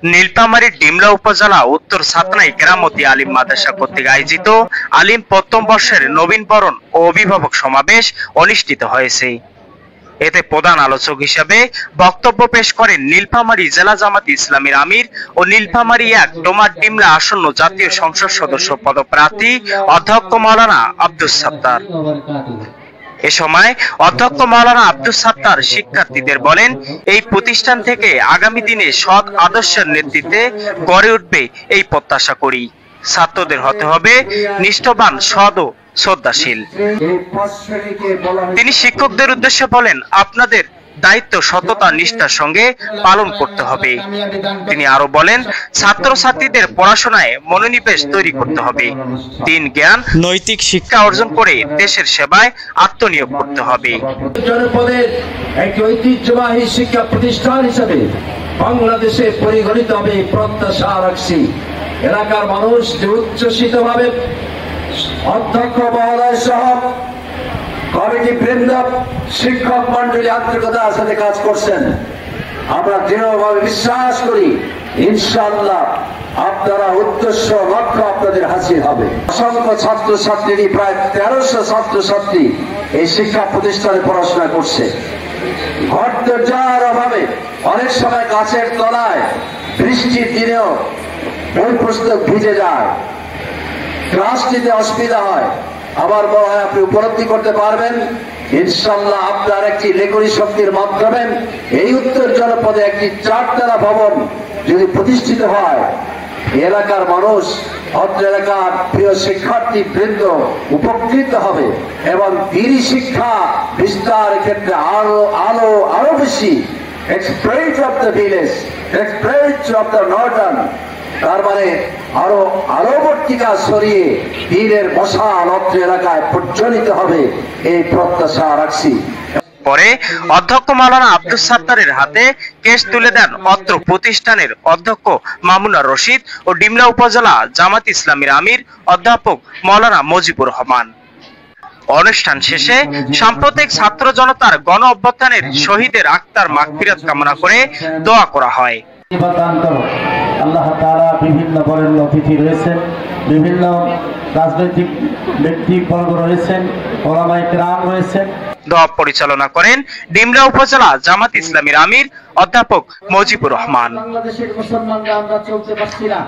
নীলফামারীর ডিমলা উপজেলা উত্তর ছাতনাই কেরামতি আলিম মাদ্রাসা কর্তৃক আয়োজিত আলিম প্রথম বর্ষের নবীন বরণ ও অভিভাবক সমাবেশ অনুষ্ঠিত হয়েছে। এতে প্রধান আলোচক হিসেবে বক্তব্য পেশ করেন নীলফামারী জেলা জামাত ইসলামীর আমির ও নীলফামারী ১ ডোমার ডিমলা আসন্ন জাতীয় সংসদ সদস্য পদপ্রার্থী অধ্যক্ষ মাওলানা আব্দুস সাত্তার। এ সময় অধ্যক্ষ মাওলানা আব্দুস সাত্তার শিক্ষার্থীদের বলেন, এই প্রতিষ্ঠান থেকে আগামী দিনে সৎ আদর্শের নেতৃত্বে গড়ে উঠবে এই প্রত্যাশা করি। ছাত্রদের হতে হবে নিষ্ঠবান, সৎ ও শ্রদ্ধাশীল। তিনি শিক্ষকদের উদ্দেশ্যে বলেন, আপনাদের দায়িত্ব সততা নিষ্ঠার সঙ্গে পালন করতে হবে। তিনি আরো বলেন, ছাত্রছাত্রীদের পড়াশোনায় মনোনিবেশ তৈরি করতে হবে। দিন জ্ঞান নৈতিক শিক্ষা অর্জন করে দেশের সেবায় আত্মনিয়োগ করতে হবে। জনপদের একটি ঐতিহ্যবাহী শিক্ষা প্রতিষ্ঠান হিসেবে বাংলাদেশে পরিগণিত হবে প্রত্যাশা রাখছি। এলাকার মানুষ যে উচ্ছ্বসিতভাবে অধ্যক্ষ মহোদয় সহ কমিটি বৃন্দ, শিক্ষক মন্ডলী আন্তরিকতার সাথে কাজ করছেন। আমরা দৃঢ়ভাবে বিশ্বাস করি ইনশাআল্লাহ আপনারা উদ্দেশ্য লক্ষ্য আপনাদের হাসিল হবে। অসংখ্য ছাত্রছাত্রী, প্রায় ১৩০০ ছাত্রছাত্রী এই শিক্ষা প্রতিষ্ঠানে পড়াশোনা করছে। ঘর দরজার অভাবে অনেক সময় গাছের তলায় বৃষ্টির দিনেও বই পুস্তক ভিজে যায়, ক্লাস নিতে অসুবিধা হয়। আবার বলা হয় আপনি উপলব্ধি করতে পারবেন ইনশাআল্লাহ আপনার একটি লেখনী শক্তির মাধ্যমে এই উত্তর জনপদে একটি ৪ তলা ভবন যদি প্রতিষ্ঠিত হয়, এলাকার মানুষ, অত্র এলাকার প্রিয় শিক্ষার্থী বৃন্দ উপকৃত হবে এবং দিনী শিক্ষা বিস্তারের ক্ষেত্রে আরো বেশি express of the village, express of the Northern, তার মানে আরো বর্তিকা সরিয়ে দিনের মশাল অত্র এলাকায় প্রজ্বলিত হবে, এই প্রত্যাশা রাখছি। পরে অধ্যক্ষ মাওলানা আব্দুস সাত্তারের হাতে কেস তুলে দেন অত্র প্রতিষ্ঠানের অধ্যক্ষ মামুনুর রশিদ ও ডিমলা উপজেলা জামাত ইসলামীর আমির অধ্যাপক মাওলানা মজিবুর রহমান। অনুষ্ঠান শেষে সাম্প্রতিক ছাত্র জনতার গণ অভ্যুত্থানের শহীদের আত্মার মাগফিরাত কামনা করে দোয়া করা হয়। আল্লাহ তাআলা বিভিন্ন বরেণ্য অতিথি রয়েছেন, বিভিন্ন রাজনৈতিক ব্যক্তিবর্গ রয়েছেন, ওলামায়ে কেরাম রয়েছেন। দোয়া পরিচালনা করেন ডিমলা উপজেলা জামাত ইসলামীর আমির অধ্যাপক মজিবুর রহমান। বাংলাদেশের মুসলমানরা আমরা চলতে পারছি না।